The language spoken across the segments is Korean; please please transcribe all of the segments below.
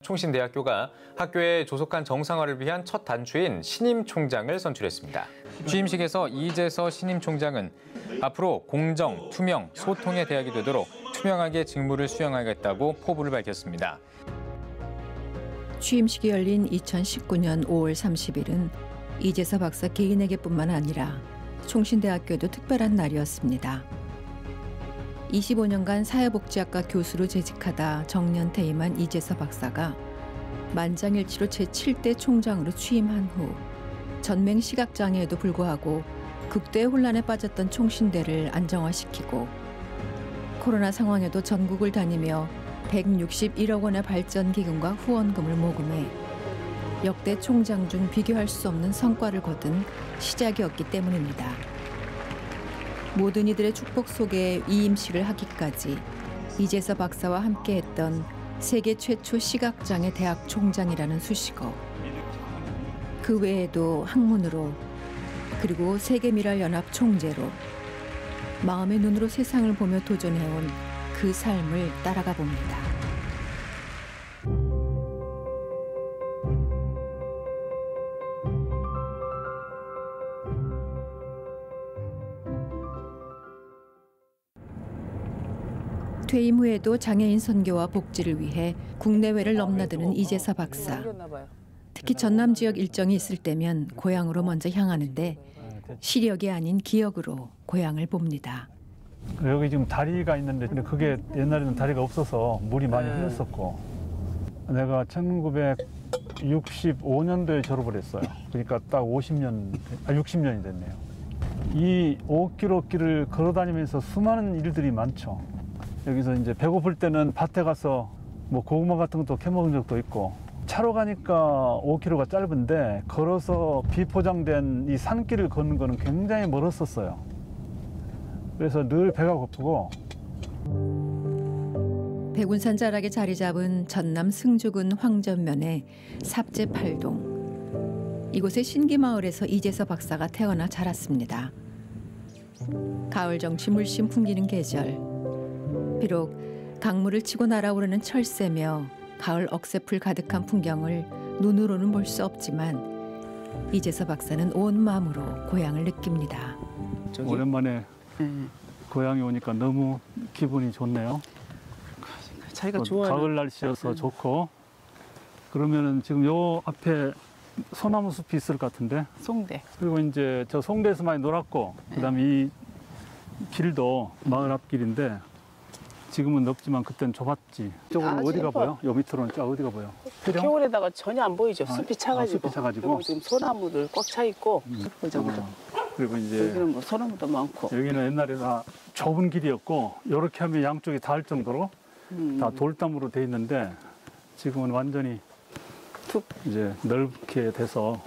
총신대학교가 학교의 조속한 정상화를 위한 첫 단추인 신임 총장을 선출했습니다. 취임식에서 이재서 신임 총장은 앞으로 공정, 투명, 소통의 대학이 되도록 투명하게 직무를 수행하겠다고 포부를 밝혔습니다. 취임식이 열린 2019년 5월 30일은 이재서 박사 개인에게뿐만 아니라 총신대학교도 특별한 날이었습니다. 25년간 사회복지학과 교수로 재직하다 정년 퇴임한 이재서 박사가 만장일치로 제7대 총장으로 취임한 후 전맹 시각장애에도 불구하고 극도의 혼란에 빠졌던 총신대를 안정화시키고 코로나 상황에도 전국을 다니며 161억 원의 발전 기금과 후원금을 모금해 역대 총장 중 비교할 수 없는 성과를 거둔 시작이었기 때문입니다. 모든 이들의 축복 속에 이임식을 하기까지 이재서 박사와 함께했던 세계 최초 시각장애 대학 총장이라는 수식어. 그 외에도 학문으로 그리고 세계미랄연합 총재로 마음의 눈으로 세상을 보며 도전해온 그 삶을 따라가 봅니다. 퇴임 후에도 장애인 선교와 복지를 위해 국내외를 넘나드는 이재서 박사. 특히 전남 지역 일정이 있을 때면 고향으로 먼저 향하는데 시력이 아닌 기억으로 고향을 봅니다. 여기 지금 다리가 있는데 그게 옛날에는 다리가 없어서 물이 많이 흘렀었고 내가 1965년도에 졸업을 했어요. 그러니까 딱 60년이 됐네요. 이 5km 길을 걸어 다니면서 수많은 일들이 많죠. 여기서 이제 배고플 때는 밭에 가서 뭐 고구마 같은 것도 캐먹은 적도 있고 차로 가니까 5km가 짧은데 걸어서 비포장된 이 산길을 걷는 거는 굉장히 멀었었어요. 그래서 늘 배가 고프고 백운산 자락에 자리 잡은 전남 승주군 황전면의 삽제 8동. 이곳의 신기마을에서 이재서 박사가 태어나 자랐습니다. 가을 정취 물씬 풍기는 계절. 비록 강물을 치고 날아오르는 철새며 가을 억새풀 가득한 풍경을 눈으로는 볼 수 없지만 이재서 박사는 온 마음으로 고향을 느낍니다. 오랜만에 고향에 오니까 너무 기분이 좋네요. 자기가 좋아하는 가을 날씨여서 좋고. 그러면은 지금 요 앞에 소나무 숲이 있을 것 같은데. 송대. 그리고 이제 저 송대에서 많이 놀았고 그다음에 이 길도 마을 앞길인데 지금은 넓지만 그때는 좁았지. 이쪽으로는 어디가 보여? 요 밑으로는 저 어디가 보여? 겨울에다가 전혀 안 보이죠. 숲이 차가지고. 숲이 차가지고. 지금 소나무들 꽉 차 있고. 그리고 이제 여기는 뭐 소나무도 많고. 여기는 옛날에 다 좁은 길이었고 이렇게 하면 양쪽이 닿을 정도로 다 돌담으로 돼 있는데 지금은 완전히 이제 넓게 돼서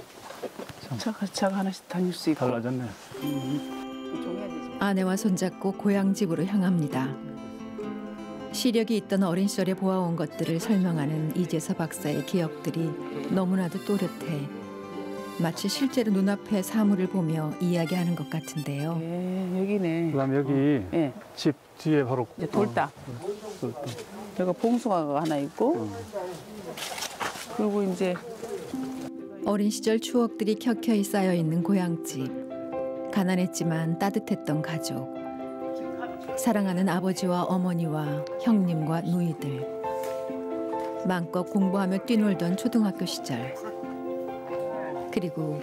차가 하나씩 다닐 수 있고. 달라졌네. 아내와 손잡고 고향 집으로 향합니다. 시력이 있던 어린 시절에 보아온 것들을 설명하는 이재서 박사의 기억들이 너무나도 또렷해 마치 실제로 눈앞의 사물을 보며 이야기하는 것 같은데요. 예, 여기네. 그다음 여기 예. 집 뒤에 바로 돌담. 여기가 봉숭아가 하나 있고 그리고 이제 어린 시절 추억들이 켜켜이 쌓여 있는 고향집. 가난했지만 따뜻했던 가족. 사랑하는 아버지와 어머니와 형님과 누이들. 마음껏 공부하며 뛰놀던 초등학교 시절. 그리고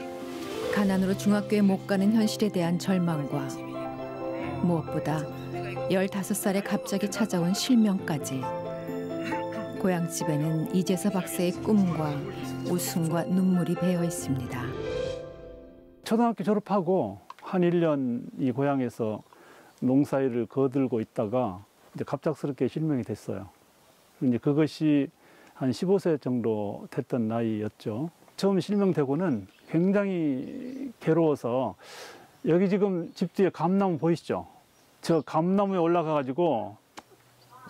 가난으로 중학교에 못 가는 현실에 대한 절망과 무엇보다 15살에 갑자기 찾아온 실명까지. 고향집에는 이재서 박사의 꿈과 웃음과 눈물이 배어 있습니다. 초등학교 졸업하고 한 1년 이 고향에서 농사일을 거들고 있다가 이제 갑작스럽게 실명이 됐어요. 이제 그것이 한 15세 정도 됐던 나이였죠. 처음 실명되고는 굉장히 괴로워서 여기 지금 집 뒤에 감나무 보이시죠? 저 감나무에 올라가가지고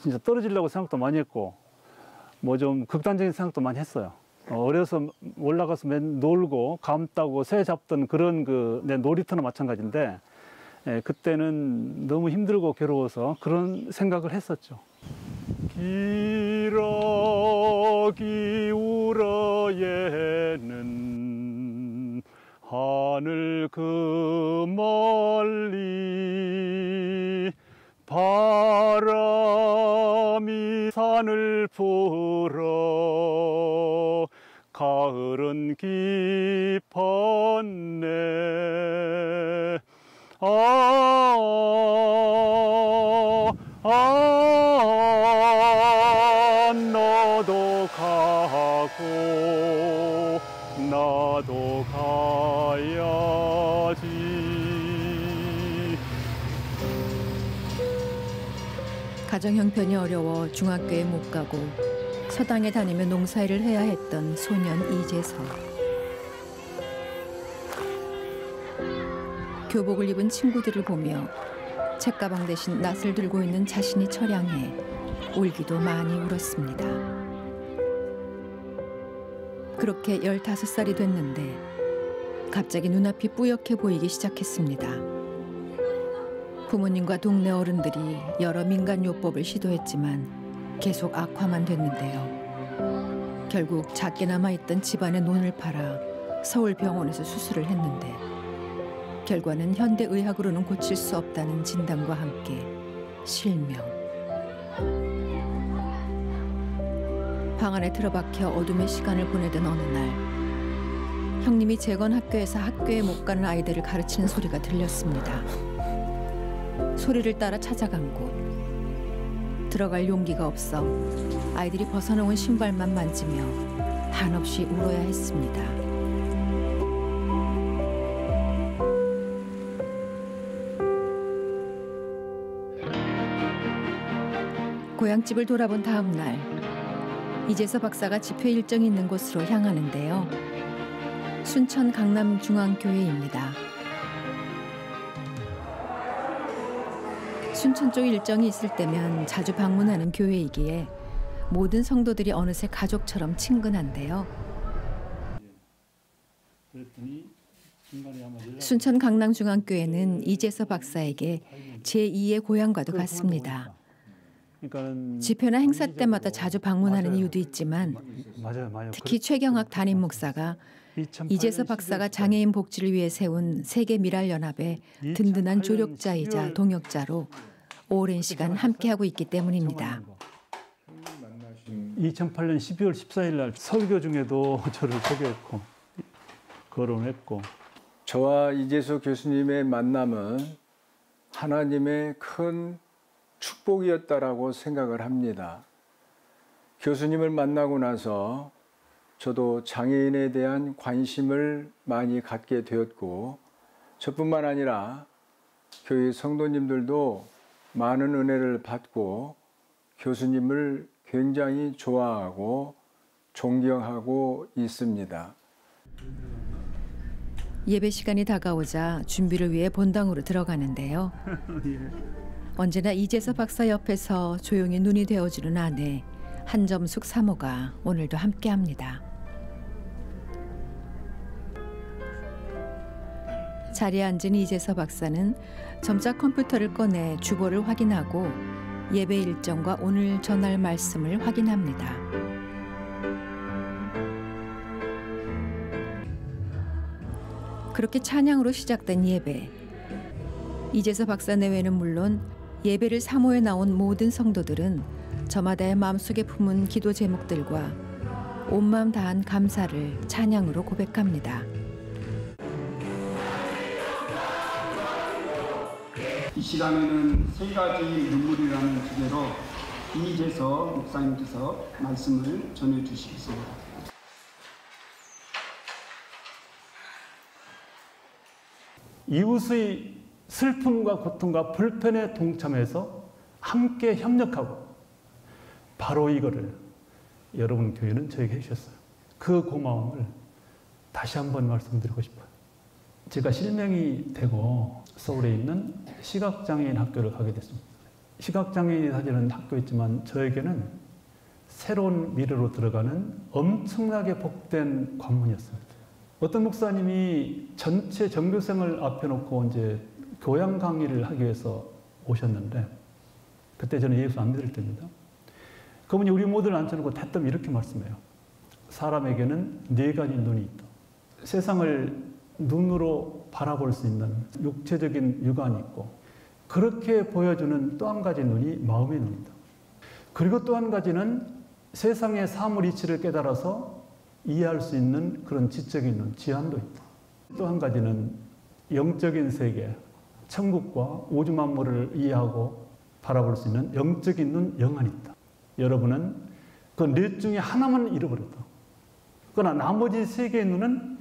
진짜 떨어지려고 생각도 많이 했고 뭐 좀 극단적인 생각도 많이 했어요. 어려서 올라가서 맨 놀고 감 따고 새 잡던 그런 내 놀이터나 마찬가지인데 그때는 너무 힘들고 괴로워서 그런 생각을 했었죠. 길어 하늘 불어 가을은 깊었네. 너도 가고 나도 가야지. 가정 형편이 어려워 중학교에 못 가고 서당에 다니며 농사일을 해야 했던 소년 이재석. 교복을 입은 친구들을 보며 책가방 대신 낫을 들고 있는 자신이 처량해 울기도 많이 울었습니다. 그렇게 15살이 됐는데 갑자기 눈앞이 뿌옇게 보이기 시작했습니다. 부모님과 동네 어른들이 여러 민간요법을 시도했지만 계속 악화만 됐는데요. 결국 작게 남아있던 집안의 논을 팔아 서울병원에서 수술을 했는데 결과는 현대의학으로는 고칠 수 없다는 진단과 함께 실명. 방 안에 틀어박혀 어둠의 시간을 보내던 어느 날 형님이 재건학교에서 학교에 못 가는 아이들을 가르치는 소리가 들렸습니다. 소리를 따라 찾아간 곳. 들어갈 용기가 없어 아이들이 벗어놓은 신발만 만지며 한없이 울어야 했습니다. 고향집을 돌아본 다음 날 이재석 박사가 집회 일정이 있는 곳으로 향하는데요. 순천 강남중앙교회입니다. 순천 쪽 일정이 있을 때면 자주 방문하는 교회이기에 모든 성도들이 어느새 가족처럼 친근한데요. 순천 강남중앙교회는 이재석 박사에게 제2의 고향과도 같습니다. 집회나 행사 때마다 자주 방문하는 이유도 있지만 특히 최경학 담임 목사가 이재석 박사가 장애인 복지를 위해 세운 세계미랄연합의 든든한 조력자이자 동역자로 오랜 시간 함께하고 있기 때문입니다. 2008년 12월 14일 날 설교 중에도 저를 소개했고 거론했고. 저와 이재석 교수님의 만남은 하나님의 큰 축복이었다라고 생각을 합니다. 교수님을 만나고 나서 저도 장애인에 대한 관심을 많이 갖게 되었고 저뿐만 아니라 교회 성도님들도 많은 은혜를 받고 교수님을 굉장히 좋아하고 존경하고 있습니다. 예배 시간이 다가오자 준비를 위해 본당으로 들어가는데요. 언제나 이재석 박사 옆에서 조용히 눈이 되어주는 아내 한점숙 사모가 오늘도 함께합니다. 자리에 앉은 이재석 박사는 점자 컴퓨터를 꺼내 주보를 확인하고 예배 일정과 오늘 전할 말씀을 확인합니다. 그렇게 찬양으로 시작된 예배. 이재석 박사 내외는 물론 예배를 사모해 나온 모든 성도들은 저마다의 마음속에 품은 기도 제목들과 온 마음 다한 감사를 찬양으로 고백합니다. 이 시간에는 세 가지 눈물이라는 주제로 이재석 목사님께서 말씀을 전해주시겠습니다. 이웃의 슬픔과 고통과 불편에 동참해서 함께 협력하고 바로 이거를 여러분 교회는 저에게 해주셨어요. 그 고마움을 다시 한번 말씀드리고 싶어요. 제가 실명이 되고 서울에 있는 시각장애인 학교를 가게 됐습니다. 시각장애인이 다니는 학교였지만 저에게는 새로운 미래로 들어가는 엄청나게 복된 관문이었습니다. 어떤 목사님이 전체 전교생을 앞에 놓고 이제 교양 강의를 하기 위해서 오셨는데 그때 저는 예수 안 믿을 때입니다. 그분이 우리 모두를 앉혀놓고 대뜸 이렇게 말씀해요. 사람에게는 네 가지 눈이 있다. 세상을 눈으로 바라볼 수 있는 육체적인 육안이 있고 그렇게 보여주는 또 한 가지 눈이 마음의 눈이다. 그리고 또 한 가지는 세상의 사물 이치를 깨달아서 이해할 수 있는 그런 지적인 눈, 지한도 있다. 또 한 가지는 영적인 세계, 천국과 우주 만물을 이해하고 바라볼 수 있는 영적인 눈, 영안이 있다. 여러분은 그 넷 중에 하나만 잃어버렸다. 그러나 나머지 세 개의 눈은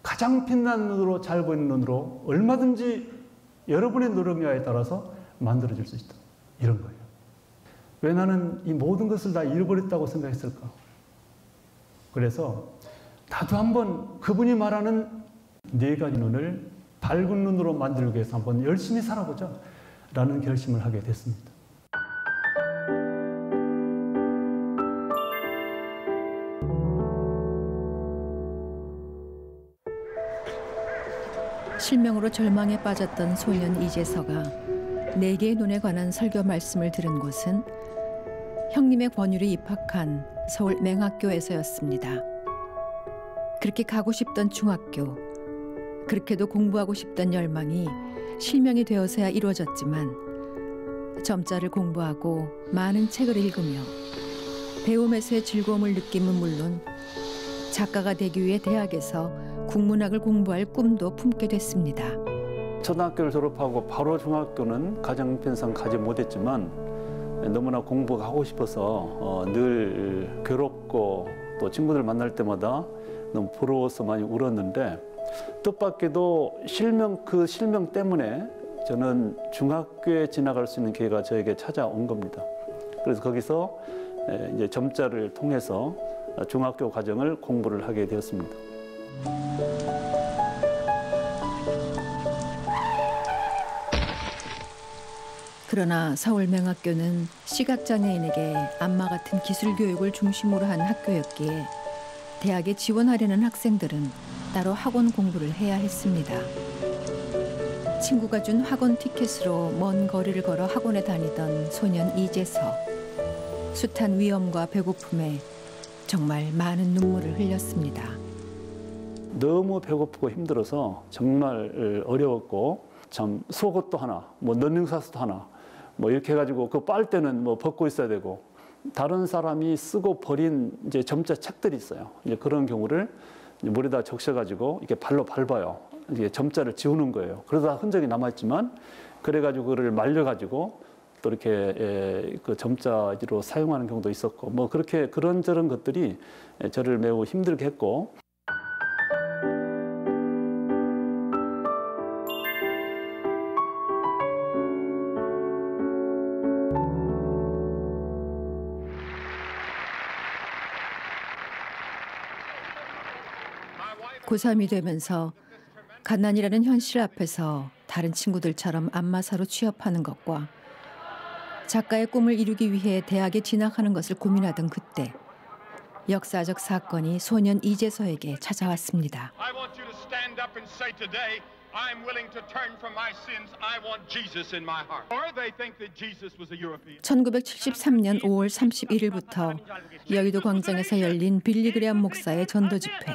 가장 빛나는 눈으로, 잘 보이는 눈으로 얼마든지 여러분의 노력량에 따라서 만들어질 수 있다. 이런 거예요. 왜 나는 이 모든 것을 다 잃어버렸다고 생각했을까? 그래서 나도 한번 그분이 말하는 네 가지 눈을 밝은 눈으로 만들기 위해서 한번 열심히 살아보자 라는 결심을 하게 됐습니다. 실명으로 절망에 빠졌던 소년 이재서가 네 개의 눈에 관한 설교 말씀을 들은 곳은 형님의 권유로 입학한 서울 맹학교에서였습니다. 그렇게 가고 싶던 중학교, 그렇게도 공부하고 싶던 열망이 실명이 되어서야 이루어졌지만 점자를 공부하고 많은 책을 읽으며 배움에서의 즐거움을 느낌은 물론 작가가 되기 위해 대학에서 국문학을 공부할 꿈도 품게 됐습니다. 초등학교를 졸업하고 바로 중학교는 가정편상 가지 못했지만 너무나 공부가 하고 싶어서 늘 괴롭고 또 친구들 만날 때마다 너무 부러워서 많이 울었는데 뜻밖에도 그 실명 때문에 저는 중학교에 진학할 수 있는 기회가 저에게 찾아온 겁니다. 그래서 거기서 이제 점자를 통해서 중학교 과정을 공부를 하게 되었습니다. 그러나 서울맹학교는 시각장애인에게 안마 같은 기술 교육을 중심으로 한 학교였기에 대학에 지원하려는 학생들은 따로 학원 공부를 해야 했습니다. 친구가 준 학원 티켓으로 먼 거리를 걸어 학원에 다니던 소년 이재서. 숱한 위험과 배고픔에 정말 많은 눈물을 흘렸습니다. 너무 배고프고 힘들어서 정말 어려웠고 참 속옷도 하나, 뭐 런닝사스도 하나, 뭐 이렇게 해가지고 그 빨대는 뭐 벗고 있어야 되고 다른 사람이 쓰고 버린 이제 점자 책들이 있어요. 이제 그런 경우를 물에다 적셔가지고 이렇게 발로 밟아요. 이게 점자를 지우는 거예요. 그러다 흔적이 남아있지만 그래가지고 그를 말려가지고 또 이렇게 그 점자로 사용하는 경우도 있었고 뭐 그렇게 그런저런 것들이 저를 매우 힘들게 했고. 고3이 되면서 가난이라는 현실 앞에서 다른 친구들처럼 안마사로 취업하는 것과 작가의 꿈을 이루기 위해 대학에 진학하는 것을 고민하던 그때 역사적 사건이 소년 이재서에게 찾아왔습니다. 1973년 5월 31일부터 여의도 광장에서 열린 빌리그레암 목사의 전도 집회.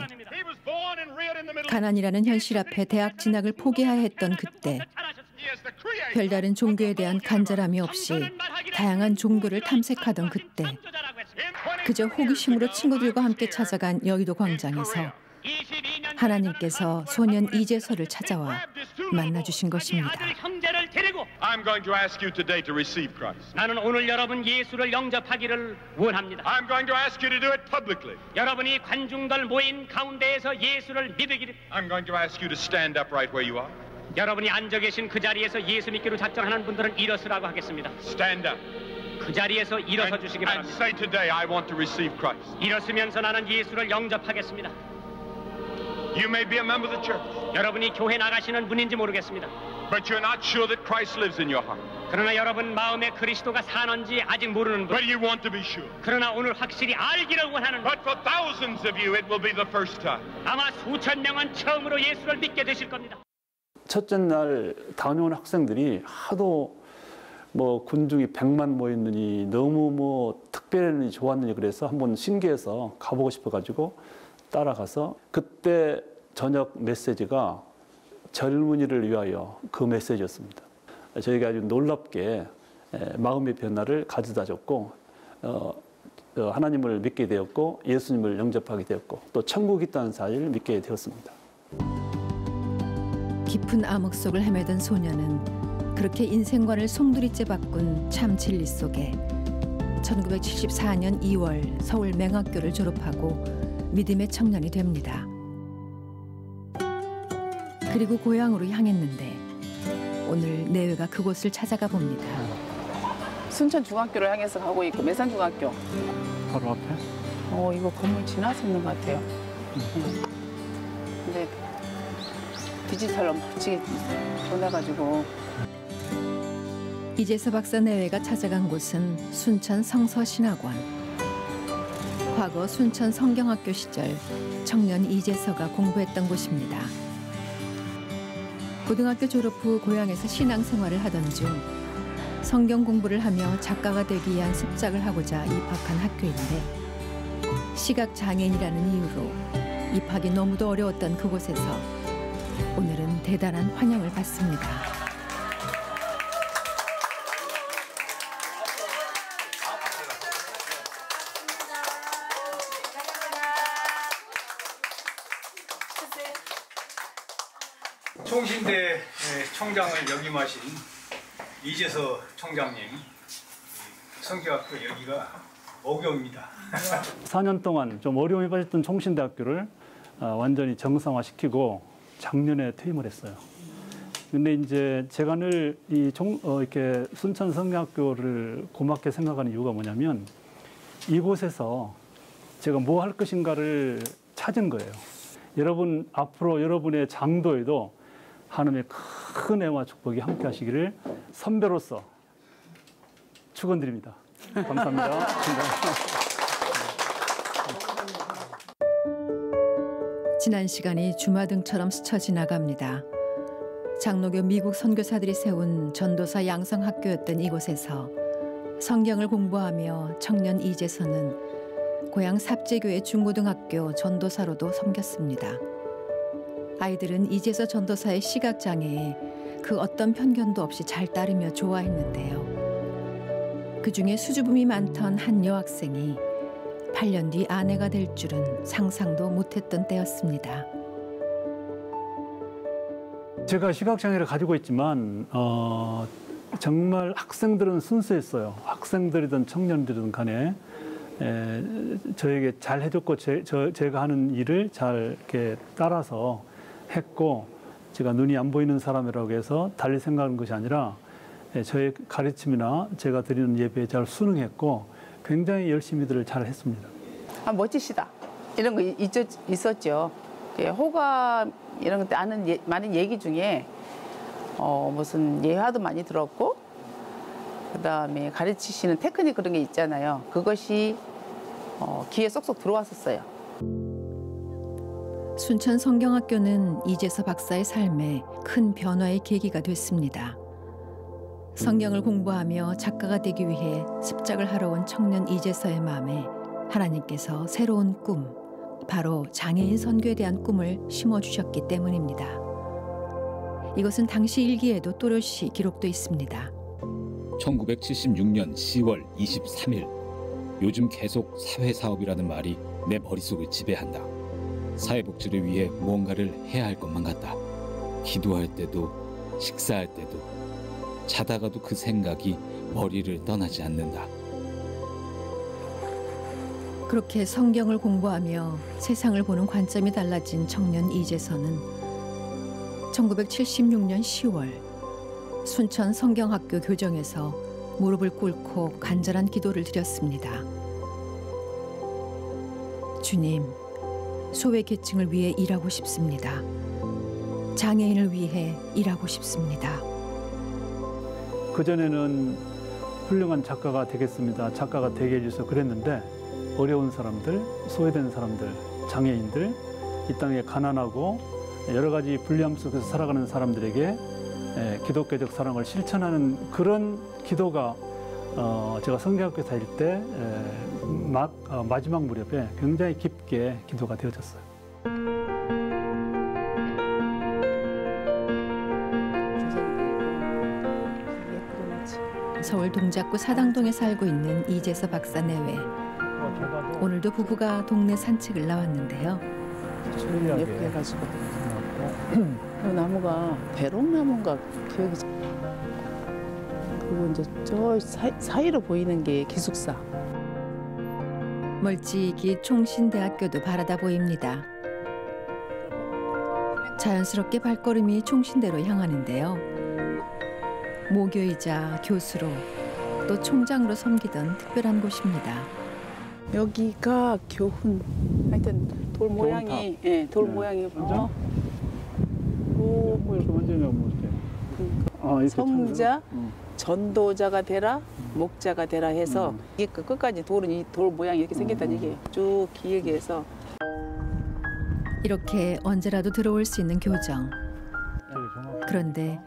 가난이라는 현실 앞에 대학 진학을 포기해야 했던 그때 별다른 종교에 대한 간절함이 없이 다양한 종교를 탐색하던 그때 그저 호기심으로 친구들과 함께 찾아간 여의도 광장에서 하나님께서 소년 이재서를 찾아와 만나주신 것입니다. 나는 오늘 여러분 예수를 영접하기를 원합니다. 여러분이 관중들 모인 가운데에서 예수를 믿으기를. 여러분이 앉아 계신 그 자리에서 예수 믿기로 작정하는 분들은 일어서라고 하겠습니다. 그 자리에서 일어서 주시기 바랍니다. 일어서면서 나는 예수를 영접하겠습니다. You may be a member of the church, 여러분이 교회 나가시는 분인지 모르겠습니다. but you're not sure that Christ lives in your heart. 그러나 여러분 마음에 그리스도가 사는지 아직 모르는 분. But you want to be sure. 그러나 오늘 확실히 알기를 원하는 분. But for thousands of you, it will be the first time. 아마 수천 명은 처음으로 예수를 믿게 되실 겁니다. 첫째 날 다녀온 학생들이 하도 뭐 군중이 100만 모였느니 너무 뭐 특별히 좋았느니 그래서 한번 신기해서 가보고 싶어가지고 따라가서 그때 저녁 메시지가 젊은이를 위하여 그 메시지였습니다. 저희가 아주 놀랍게 마음의 변화를 가져다 줬고 하나님을 믿게 되었고 예수님을 영접하게 되었고 또 천국이 있다는 사실을 믿게 되었습니다. 깊은 암흑 속을 헤매던 소녀는 그렇게 인생관을 송두리째 바꾼 참 진리 속에 1974년 2월 서울 맹학교를 졸업하고 믿음의 청년이 됩니다. 그리고 고향으로 향했는데 오늘 내외가 그곳을 찾아가 봅니다. 순천 중학교를 향해서 가고 있고 매산 중학교. 바로 앞에? 이거 건물 지나서 있는 것 같아요. 근데 디지털로 멋지게 보내가지고. 이재서 박사 내외가 찾아간 곳은 순천 성서신학원. 과거 순천 성경학교 시절 청년 이재서가 공부했던 곳입니다. 고등학교 졸업 후 고향에서 신앙생활을 하던 중 성경 공부를 하며 작가가 되기 위한 습작을 하고자 입학한 학교인데 시각장애인이라는 이유로 입학이 너무도 어려웠던 그곳에서 오늘은 대단한 환영을 받습니다. 총신대 총장을 역임하신 이재서 총장님, 성경학교 여기가 모교입니다. 4년 동안 좀 어려움이 빠졌던 총신대학교를 완전히 정상화시키고 작년에 퇴임을 했어요. 근데 이제 제가 늘 이렇게 순천 성경학교를 고맙게 생각하는 이유가 뭐냐면 이곳에서 제가 뭐 할 것인가를 찾은 거예요. 여러분 앞으로 여러분의 장도에도 하나님의 큰 애와 축복이 함께 하시기를 선배로서 축원드립니다. 감사합니다. 지난 시간이 주마등처럼 스쳐 지나갑니다. 장로교 미국 선교사들이 세운 전도사 양성학교였던 이곳에서 성경을 공부하며 청년 이재서는 고향 삽재교회 중고등학교 전도사로도 섬겼습니다. 아이들은 이재서 전도사의 시각장애에 그 어떤 편견도 없이 잘 따르며 좋아했는데요. 그중에 수줍음이 많던 한 여학생이 8년 뒤 아내가 될 줄은 상상도 못했던 때였습니다. 제가 시각장애를 가지고 있지만 정말 학생들은 순수했어요. 학생들이든 청년들이든 간에 저에게 잘 해줬고 제가 하는 일을 잘 이렇게 따라서 했고 제가 눈이 안 보이는 사람이라고 해서 달리 생각하는 것이 아니라 저의 가르침이나 제가 드리는 예배에 잘 순응했고 굉장히 열심히들 잘 했습니다. 멋지시다. 이런 거 있었죠. 호감 이런 것들 아는 많은 얘기 중에 무슨 예화도 많이 들었고 그다음에 가르치시는 테크닉 그런 게 있잖아요. 그것이 귀에 쏙쏙 들어왔었어요. 순천 성경학교는 이재서 박사의 삶에 큰 변화의 계기가 됐습니다. 성경을 공부하며 작가가 되기 위해 습작을 하러 온 청년 이재서의 마음에 하나님께서 새로운 꿈, 바로 장애인 선교에 대한 꿈을 심어주셨기 때문입니다. 이것은 당시 일기에도 또렷이 기록돼 있습니다. 1976년 10월 23일 요즘 계속 사회사업이라는 말이 내 머릿속을 지배한다. 사회복지를 위해 무언가를 해야 할 것만 같다. 기도할 때도 식사할 때도 자다가도 그 생각이 머리를 떠나지 않는다. 그렇게 성경을 공부하며 세상을 보는 관점이 달라진 청년 이재서는 1976년 10월 순천 성경학교 교정에서 무릎을 꿇고 간절한 기도를 드렸습니다. 주님, 소외계층을 위해 일하고 싶습니다. 장애인을 위해 일하고 싶습니다. 그전에는 훌륭한 작가가 되겠습니다. 작가가 되게 해주셔서 그랬는데 어려운 사람들, 소외된 사람들, 장애인들, 이 땅에 가난하고 여러 가지 불리함 속에서 살아가는 사람들에게 기독교적 사랑을 실천하는 그런 기도가 제가 성경학교 다닐 때 마지막 무렵에 굉장히 깊게 기도가 되어졌어요. 서울 동작구 사당동에 살고 있는 이재서 박사 내외. 오늘도 부부가 동네 산책을 나왔는데요. 이렇게 해가지고 이 나무가 배롱나무인가 기억이 그리고 이제 저 사이로 보이는 게 기숙사. 멀찍이 총신대학교도 바라다 보입니다. 자연스럽게 발걸음이 총신대로 향하는데요. 모교이자 교수로 또 총장으로 섬기던 특별한 곳입니다. 여기가 교훈. 하여튼 돌 모양이, 예, 돌 모양이. 뭐 이렇게 완전히 뭐 이렇게. 성자, 전도자가 되라, 목자가 되라 해서 이게 끝까지 돌은 이 돌 모양이 이렇게 생겼다는 얘기예요. 쭉 길게 해서. 이렇게 언제라도 들어올 수 있는 교정. 그런데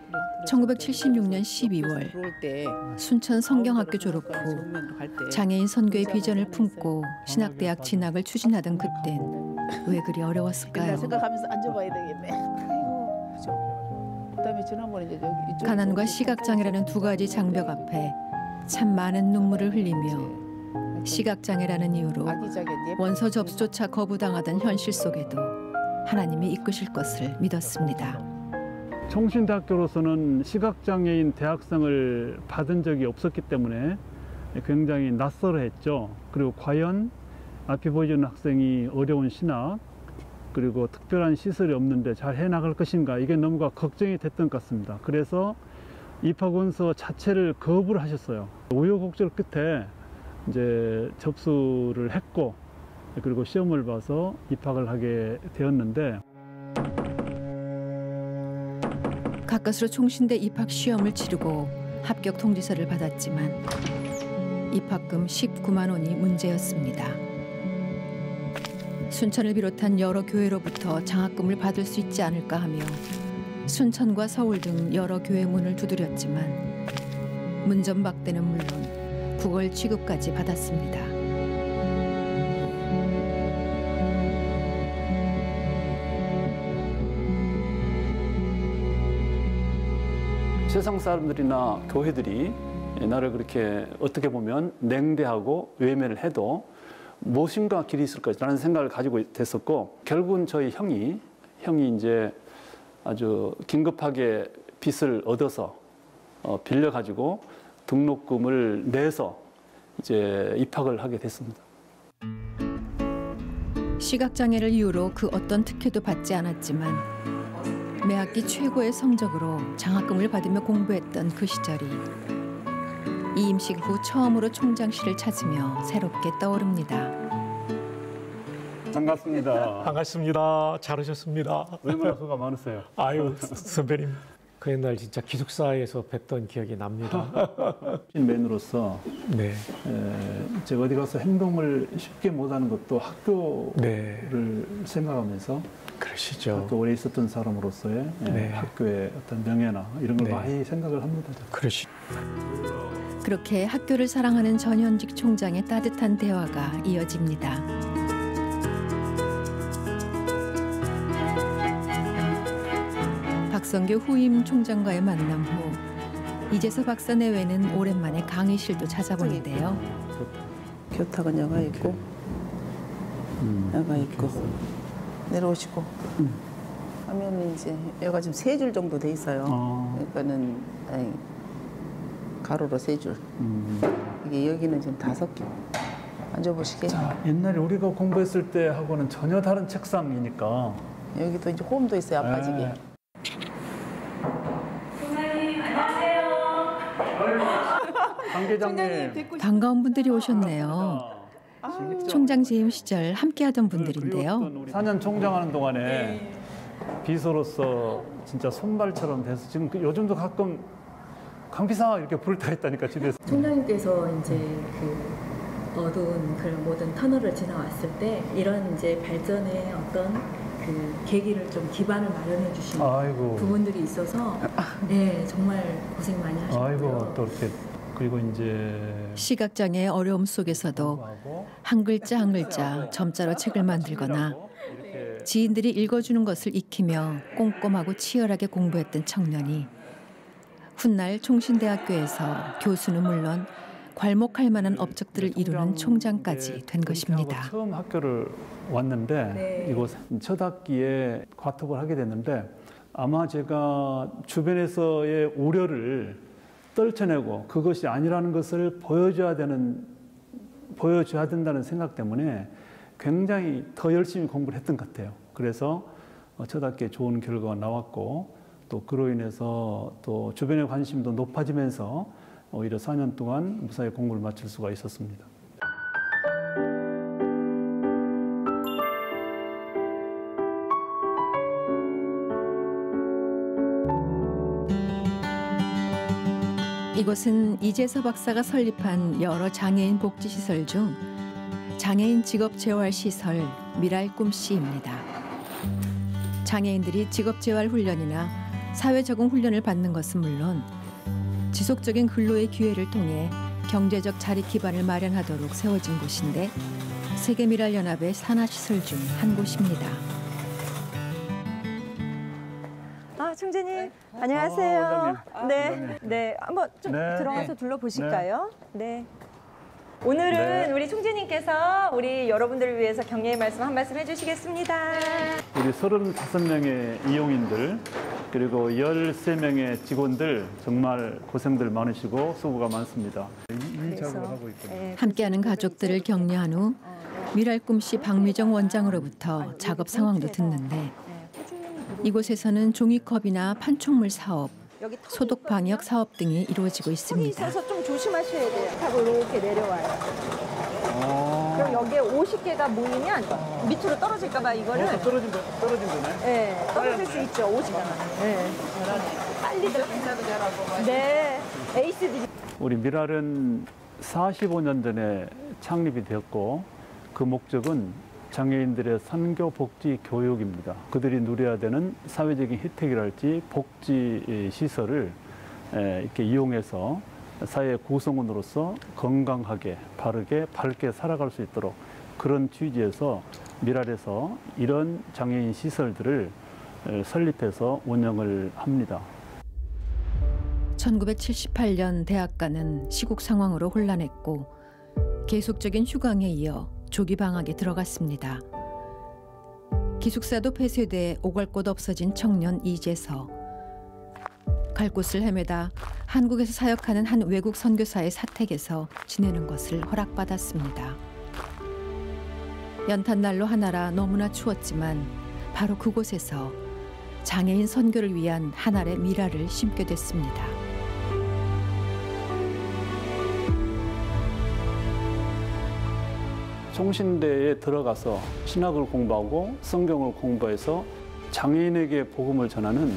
1976년 12월 들어올 때 순천 성경학교 졸업 후 장애인 선교의 비전을 품고 신학대학 진학을 추진하던 그땐 왜 그리 어려웠을까요? 생각하면서 앉아봐야 되겠네. 아이고, 그죠. 그다음에 지난번에 이제 여기 가난과 시각장애라는 두 가지 장벽 앞에 참 많은 눈물을 흘리며 시각장애라는 이유로 원서 접수조차 거부당하던 현실 속에도 하나님이 이끄실 것을 믿었습니다. 총신대학교로서는 시각장애인 대학생을 받은 적이 없었기 때문에 굉장히 낯설어했죠. 그리고 과연 앞이 보이는 학생이 어려운 신학 그리고 특별한 시설이 없는데 잘 해나갈 것인가 이게 너무가 걱정이 됐던 것 같습니다. 그래서 입학원서 자체를 거부를 하셨어요. 우여곡절 끝에 이제 접수를 했고 그리고 시험을 봐서 입학을 하게 되었는데 가까스로 총신대 입학 시험을 치르고 합격 통지서를 받았지만 입학금 19만 원이 문제였습니다. 순천을 비롯한 여러 교회로부터 장학금을 받을 수 있지 않을까 하며 순천과 서울 등 여러 교회 문을 두드렸지만 문전박대는 물론 구걸 취급까지 받았습니다. 세상 사람들이나 교회들이 나를 그렇게 어떻게 보면 냉대하고 외면을 해도 무엇인가 길이 있을 것이라는 생각을 가지고 됐었고 결국은 저희 형이 이제 아주 긴급하게 빚을 얻어서 빌려가지고 등록금을 내서 이제 입학을 하게 됐습니다. 시각장애를 이유로 그 어떤 특혜도 받지 않았지만 매학기 최고의 성적으로 장학금을 받으며 공부했던 그 시절이 이임식 후 처음으로 총장실을 찾으며 새롭게 떠오릅니다. 반갑습니다. 반갑습니다. 잘 오셨습니다. 얼마나 수고가 많으세요. 아유, 선배님. 그 옛날 진짜 기숙사에서 뵀던 기억이 납니다. 맨으로서 네. 제가 어디 가서 행동을 쉽게 못하는 것도 학교를 네. 생각하면서 그러시죠. 학교 오래 있었던 사람으로서의 네. 학교의 어떤 명예나 이런 걸 네. 많이 생각을 합니다. 그렇게 학교를 사랑하는 전현직 총장의 따뜻한 대화가 이어집니다. 박성규 후임 총장과의 만남 후 이재서 박사 내외는 오랜만에 강의실도 찾아보는데요. 교탁은 여가 있고 여가 있고 내려오시고 하면 이제 여가 지금 3줄 정도 돼 있어요. 그러니까는 가로로 3줄. 이게 여기는 지금 5개. 앉아보시게. 자, 옛날에 우리가 공부했을 때 하고는 전혀 다른 책상이니까. 여기도 이제 홈도 있어요, 앞빠지게. 총장님, 안녕하세요. 강 계장님. 반가운 분들이 오셨네요. 총장 재임 시절 함께하던 분들인데요. 4년 총장하는 동안에 비서로서 진짜 손발처럼 돼서 지금 요즘도 가끔 강비사 이렇게 부를 때가 있다니까 집에서. 총장님께서 이제 그 어두운 그런 모든 터널을 지나왔을 때 이런 이제 발전의 어떤 그 계기를 좀 기반을 마련해 주시는 아이고. 부분들이 있어서 네 정말 고생 많이 하셨고요. 아이고 또 이렇게 그리고 이제 시각장애의 어려움 속에서도 한 글자 한 글자 점자로 책을 만들거나 지인들이 읽어주는 것을 익히며 꼼꼼하고 치열하게 공부했던 청년이 훗날 총신대학교에서 교수는 물론 괄목할 만한 업적들을 이루는 총장까지 된 것입니다. 처음 학교를 왔는데 네. 이곳 첫 학기에 과톡을 하게 됐는데 아마 제가 주변에서의 우려를 떨쳐내고 그것이 아니라는 것을 보여줘야 된다는 생각 때문에 굉장히 더 열심히 공부를 했던 것 같아요. 그래서 첫 학기에 좋은 결과가 나왔고 또 그로 인해서 또 주변의 관심도 높아지면서 오히려 4년 동안 무사히 공부를 마칠 수가 있었습니다. 이곳은 이재서 박사가 설립한 여러 장애인 복지시설 중 장애인 직업재활시설 미랄꿈씨입니다. 장애인들이 직업재활훈련이나 사회적응훈련을 받는 것은 물론 지속적인 근로의 기회를 통해 경제적 자립 기반을 마련하도록 세워진 곳인데 세계미랄연합의 산하시설 중 한 곳입니다. 총재님, 안녕하세요. 원장님. 네, 한번 좀 네. 들어가서 둘러보실까요? 네. 오늘은 우리 총재님께서 우리 여러분들을 위해서 격려의 말씀 한 말씀 해주시겠습니다. 우리 35명의 이용인들 그리고 13명의 직원들 정말 고생들 많으시고 수고가 많습니다. 이 작업을 하고 있거든요. 함께하는 가족들을 격려한 후 미랄꿈씨 박미정 원장으로부터 작업 상황도 듣는데 이곳에서는 종이컵이나 판촉물 사업, 소독 방역 사업 등이 이루어지고 있습니다. 있어서 좀 조심하셔야 돼요. 하고 이렇게 내려와요. 그럼 여기에 50개가 모이면 밑으로 떨어질까 봐 이거를 떨어진 거네? 네, 떨어질 수 있죠. 50개가. 네. 빨리들 인사도 잘하고. 네. 에이스들이. 우리 미랄은 45년 전에 창립이 되었고 그 목적은 장애인들의 선교 복지 교육입니다. 그들이 누려야 되는 사회적인 혜택이랄지 복지 시설을 이렇게 이용해서 사회 구성원으로서 건강하게 바르게 밝게 살아갈 수 있도록 그런 취지에서 미랄에서 이런 장애인 시설들을 설립해서 운영을 합니다. 1978년 대학가는 시국 상황으로 혼란했고 계속적인 휴강에 이어 조기 방학에 들어갔습니다. 기숙사도 폐쇄돼 오갈 곳 없어진 청년 이재서. 갈 곳을 헤매다 한국에서 사역하는 한 외국 선교사의 사택에서 지내는 것을 허락받았습니다. 연탄난로 하나라 너무나 추웠지만 바로 그곳에서 장애인 선교를 위한 한 알의 미랄을 심게 됐습니다. 총신대에 들어가서 신학을 공부하고 성경을 공부해서 장애인에게 복음을 전하는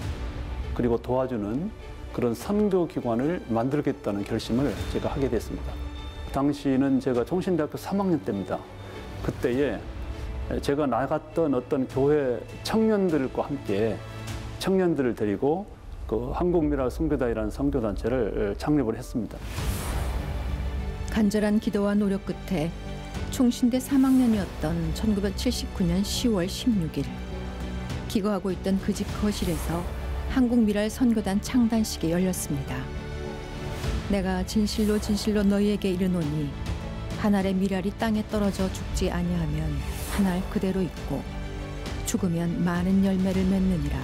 그리고 도와주는 그런 선교기관을 만들겠다는 결심을 제가 하게 됐습니다. 당시는 제가 총신대학교 3학년 때입니다. 그때에 제가 나갔던 어떤 교회 청년들과 함께 청년들을 데리고 그 한국미랄 선교단이라는 선교단체를 창립을 했습니다. 간절한 기도와 노력 끝에 총신대 3학년이었던 1979년 10월 16일 기거하고 있던 그 집 거실에서 한국미랄 선교단 창단식이 열렸습니다. 내가 진실로 진실로 너희에게 이르노니 한 알의 미랄이 땅에 떨어져 죽지 아니하면 한 알 그대로 있고 죽으면 많은 열매를 맺느니라.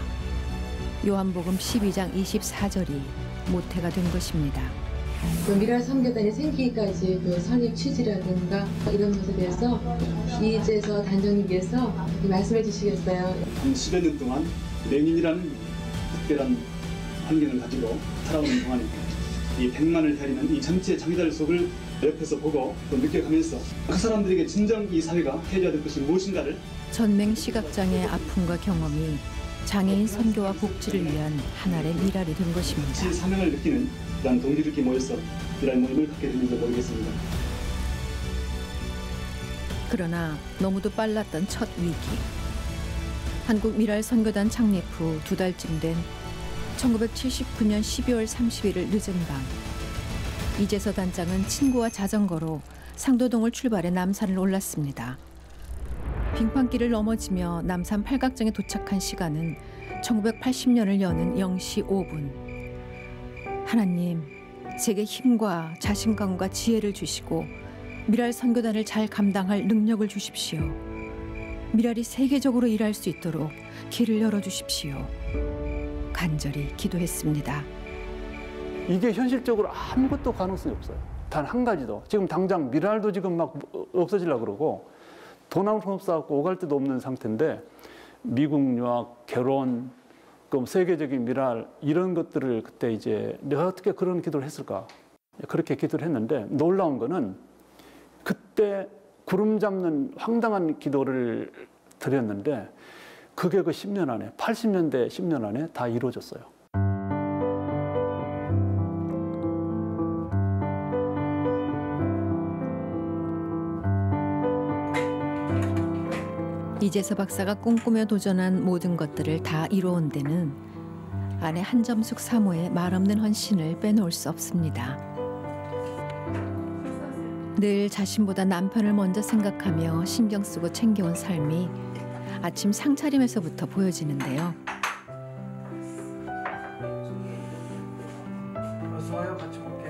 요한복음 12장 24절이 모태가 된 것입니다. 그 미랄 선교단이 생기기까지 그 설립 취지라든가 이런 것에 대해서 이재서 단장님께서 말씀해 주시겠어요? 한 10여 년 동안 맹인이라는 특별한 환경을 가지고 살아오는 동안에 이 100만을 헤아리는 이 전체 장애자들 속을 옆에서 보고 또 느껴가면서 그 사람들에게 진정 이 사회가 해줘야 될 것이 무엇인가를 전맹 시각장애의 아픔과 경험이 장애인 선교와 복지를 위한 한 알의 미랄이 된 것입니다. 이 사명을 느끼는 그런 동지들끼리 모여서 이런 모임을 갖게 되는지 모르겠습니다. 그러나 너무도 빨랐던 첫 위기. 한국 미랄 선교단 창립 후 2달쯤 된 1979년 12월 31일 늦은 밤 이재서 단장은 친구와 자전거로 상도동을 출발해 남산을 올랐습니다. 빙판길을 넘어지며 남산 팔각정에 도착한 시간은 1980년을 여는 0시 5분. 하나님, 제게 힘과 자신감과 지혜를 주시고 미랄 선교단을 잘 감당할 능력을 주십시오. 미랄이 세계적으로 일할 수 있도록 길을 열어주십시오. 간절히 기도했습니다. 이게 현실적으로 아무것도 가능성이 없어요. 단 한 가지도. 지금 당장 미랄도 지금 막 없어지려고 그러고 돈 한 푼 없어갖고 오갈 데도 없는 상태인데 미국 유학, 결혼, 그럼 세계적인 미랄 이런 것들을 그때 이제 내가 어떻게 그런 기도를 했을까? 그렇게 기도를 했는데 놀라운 거는 그때 구름 잡는 황당한 기도를 드렸는데 그게 그 10년 안에 80년대 10년 안에 다 이루어졌어요. 이재서 박사가 꿈꾸며 도전한 모든 것들을 다 이루어온 데는 아내 한점숙 사모의 말없는 헌신을 빼놓을 수 없습니다. 늘 자신보다 남편을 먼저 생각하며 신경 쓰고 챙겨온 삶이 아침 상차림에서부터 보여지는데요. 어서 와요, 같이 먹게.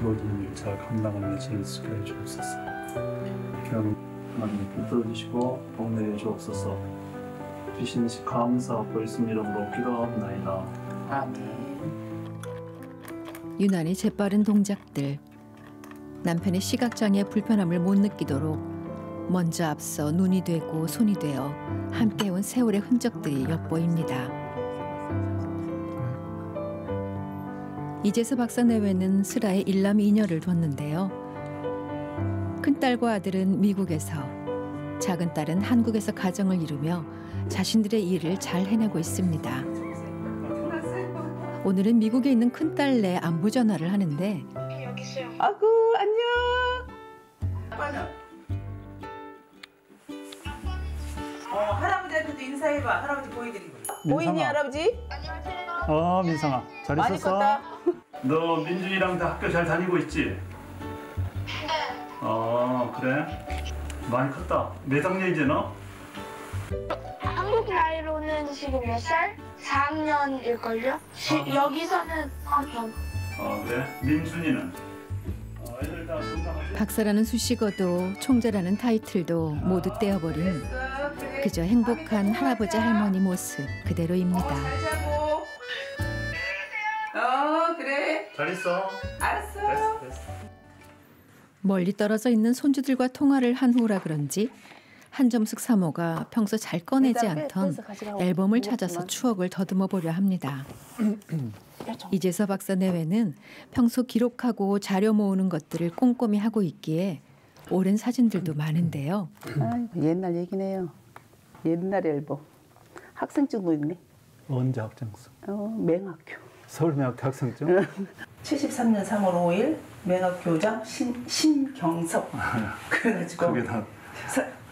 모든 일 잘 감당하며 지낼 수가 해주옵소서. 결혼 하나님 붙들어 주시고 복 내려 주옵소서. 주신 감사하고 예수님 이름으로 기도하옵나이다. 아멘. 유난히 재빠른 동작들. 남편의 시각장애의 불편함을 못 느끼도록 먼저 앞서 눈이 되고 손이 되어 함께해온 세월의 흔적들이 엿보입니다. 이재서 박사 내외는 슬하에 일남 2녀를 뒀는데요. 큰딸과 아들은 미국에서, 작은 딸은 한국에서 가정을 이루며 자신들의 일을 잘 해내고 있습니다. 오늘은 미국에 있는 큰딸네 안부 전화를 하는데 아구 안녕. 아빠는? 할아버지한테도 인사해봐. 할아버지 보여드리고. 보이니 할아버지? 민상아, 잘 있었어? 많이 컸다. 너 민준이랑 다 학교 잘 다니고 있지? 네. 그래? 많이 컸다. 몇 학년이지 너? 한국 나이로는 지금 몇 살? 4학년일걸요? 여기서는 4학년. 그래? 민준이는? 애들 다 건강하지? 박사라는 수식어도 총재라는 타이틀도 모두 떼어버린 그저 행복한 할아버지 할머니 모습 그대로입니다. 그래. 잘 있어. 알았어. 됐어. 멀리 떨어져 있는 손주들과 통화를 한 후라 그런지 한점숙 사모가 평소 잘 꺼내지 않던 앨범을 찾아서 추억을 더듬어 보려 합니다. 이재서 박사 내외는 평소 기록하고 자료 모으는 것들을 꼼꼼히 하고 있기에 오랜 사진들도 많은데요. 옛날 얘기네요. 옛날 앨범. 학생증도 있네. 언제 학생증? 맹학교. 서울맹학교 학생증? 73년 3월 5일 맹학교장 신경섭. 그래가지고 그게 다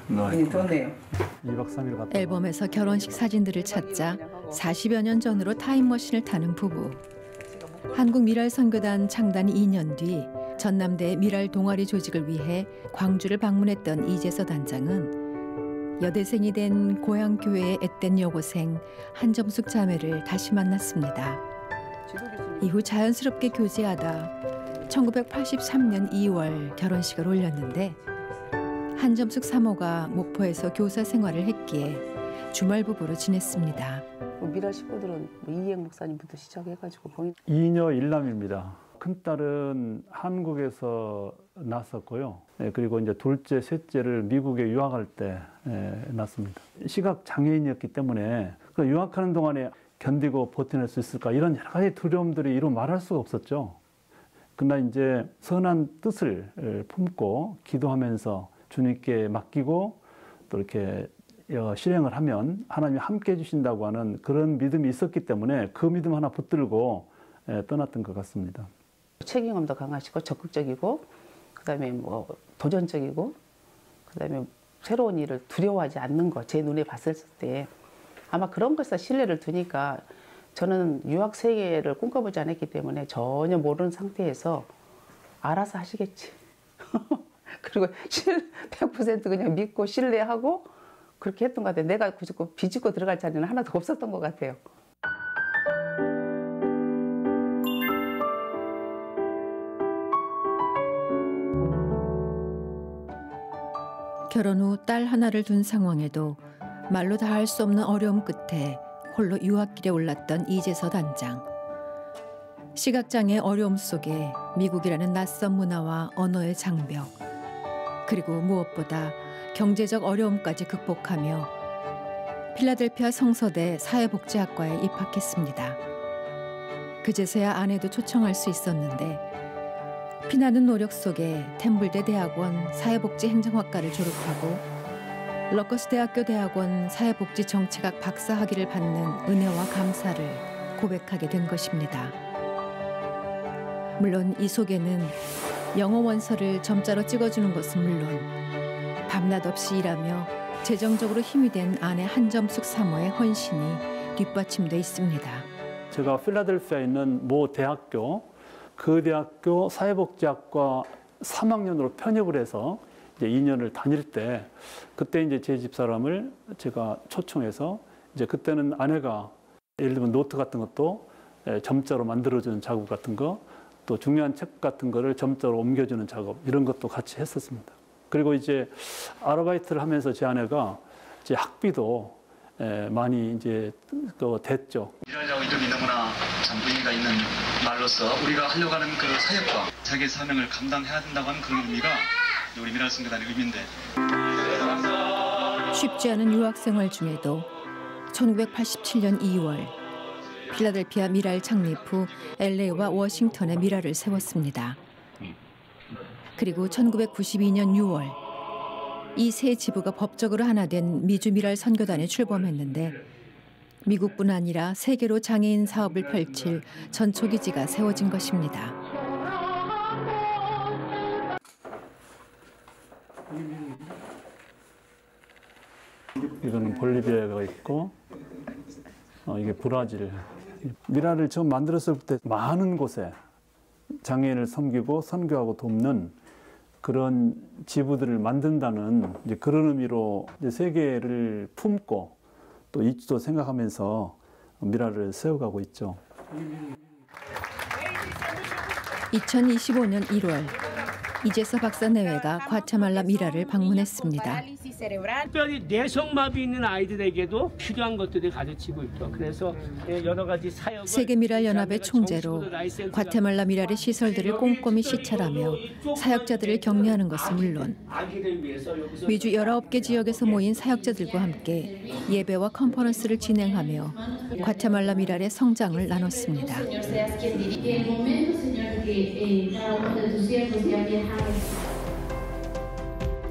뒀네요. 2박 3일 갔다. 앨범에서 결혼식 사진들을 찾자 40여 년 전으로 타임머신을 타는 부부. 한국 미랄 선교단 창단 2년 뒤 전남대 미랄 동아리 조직을 위해 광주를 방문했던 이재서 단장은 여대생이 된 고향 교회의 앳된 여고생 한점숙 자매를 다시 만났습니다. 이후 자연스럽게 교제하다 1983년 2월 결혼식을 올렸는데 한점숙 사모가 목포에서 교사 생활을 했기에 주말 부부로 지냈습니다. 미랄 식구들은 이행 목사님부터 시작해가지고 이녀 일남입니다. 큰딸은 한국에서 낳았었고요. 그리고 이제 둘째, 셋째를 미국에 유학할 때 낳았습니다. 시각 장애인이었기 때문에 그 유학하는 동안에 견디고 버텨낼 수 있을까 이런 여러 가지 두려움들이 이루 말할 수가 없었죠. 그러나 이제 선한 뜻을 품고 기도하면서 주님께 맡기고 또 이렇게 실행을 하면 하나님이 함께 해주신다고 하는 그런 믿음이 있었기 때문에 그 믿음 하나 붙들고 떠났던 것 같습니다. 책임감도 강하시고 적극적이고 그다음에 도전적이고 그다음에 새로운 일을 두려워하지 않는 거 제 눈에 봤을 때 아마 그런 것에서 신뢰를 두니까 저는 유학 세계를 꿈꿔보지 않았기 때문에 전혀 모르는 상태에서 알아서 하시겠지. 그리고 100% 그냥 믿고 신뢰하고 그렇게 했던 것 같아요. 내가 비집고 들어갈 자리는 하나도 없었던 것 같아요. 결혼 후 딸 하나를 둔 상황에도 말로 다 할 수 없는 어려움 끝에 홀로 유학길에 올랐던 이재서 단장. 시각장애의 어려움 속에 미국이라는 낯선 문화와 언어의 장벽, 그리고 무엇보다 경제적 어려움까지 극복하며 필라델피아 성서대 사회복지학과에 입학했습니다. 그제서야 아내도 초청할 수 있었는데 피나는 노력 속에 템블대 대학원 사회복지행정학과를 졸업하고 러커스 대학교 대학원 사회복지정책학 박사학위를 받는 은혜와 감사를 고백하게 된 것입니다. 물론 이 속에는 영어 원서를 점자로 찍어주는 것은 물론 밤낮 없이 일하며 재정적으로 힘이 된 아내 한점숙 사모의 헌신이 뒷받침돼 있습니다. 제가 필라델피아에 있는 모 대학교, 그 대학교 사회복지학과 3학년으로 편입을 해서 이제 2년을 다닐 때 그때 이제 제 집사람을 제가 초청해서 이제 그때는 아내가 예를 들면 노트 같은 것도 점자로 만들어주는 작업 같은 거, 또 중요한 책 같은 거를 점자로 옮겨주는 작업 이런 것도 같이 했었습니다. 그리고 이제 아르바이트를 하면서 제 아내가 이제 학비도 많이 이제 됐죠. 일하려고 이름이 너무나 참 의미가 있는 말로서 우리가 하려고 하는 그 사역과 자기의 사명을 감당해야 된다고 하는 그런 의미가 우리 미랄 선교단의 의미인데. 쉽지 않은 유학 생활 중에도 1987년 2월 필라델피아 미랄 창립 후 LA와 워싱턴에 미랄을 세웠습니다. 그리고 1992년 6월 이 세 지부가 법적으로 하나 된 미주 미랄 선교단에 출범했는데 미국뿐 아니라 세계로 장애인 사업을 펼칠 전초기지가 세워진 것입니다. 이거는 볼리비아가 있고 이게 브라질. 미랄을 처음 만들었을 때 많은 곳에 장애인을 섬기고 선교하고 돕는 그런 지부들을 만든다는 이제 그런 의미로 이제 세계를 품고 또 이주도 생각하면서 미랄을 세워가고 있죠. 2025년 1월 이재서 박사 내외가 과테말라 미랄을 방문했습니다. 특별히 뇌성마비 있는 아이들에게도 필요한 것들을 가르치고 있죠. 그래서 여러 가지 사역을 세계미랄연합의 총재로 과테말라 미랄의 시설들을 꼼꼼히 시찰하며 사역자들을 격려하는 것은 물론 미주 19개 지역에서 모인 사역자들과 함께 예배와 컨퍼런스를 진행하며 과테말라 미랄의 성장을 나눴습니다.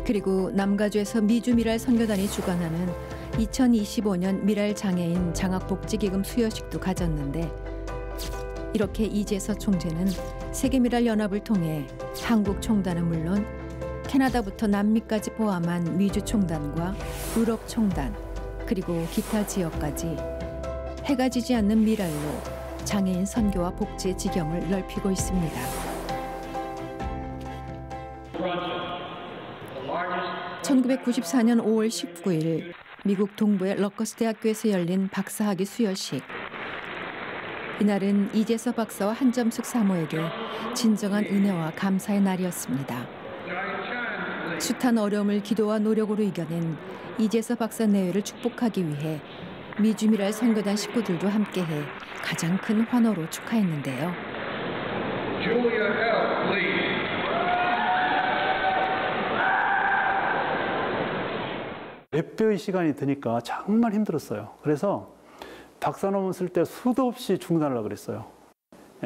그리고 남가주에서 미주 미랄 선교단이 주관하는 2025년 미랄 장애인 장학복지기금 수여식도 가졌는데 이렇게 이재서 총재는 세계미랄연합을 통해 한국 총단은 물론 캐나다부터 남미까지 포함한 미주 총단과 유럽 총단 그리고 기타 지역까지 해가 지지 않는 미랄로 장애인 선교와 복지의 지경을 넓히고 있습니다. 1994년 5월 19일 미국 동부의 러커스 대학교에서 열린 박사학위 수여식. 이날은 이재서 박사와 한점숙 사모에게 진정한 은혜와 감사의 날이었습니다. 숱한 어려움을 기도와 노력으로 이겨낸 이재서 박사 내외를 축복하기 위해 미주미랄 선교단 식구들도 함께해 가장 큰 환호로 축하했는데요. 몇 배의 시간이 드니까 정말 힘들었어요. 그래서 박사 논문 쓸 때 수도 없이 중단하려고 그랬어요.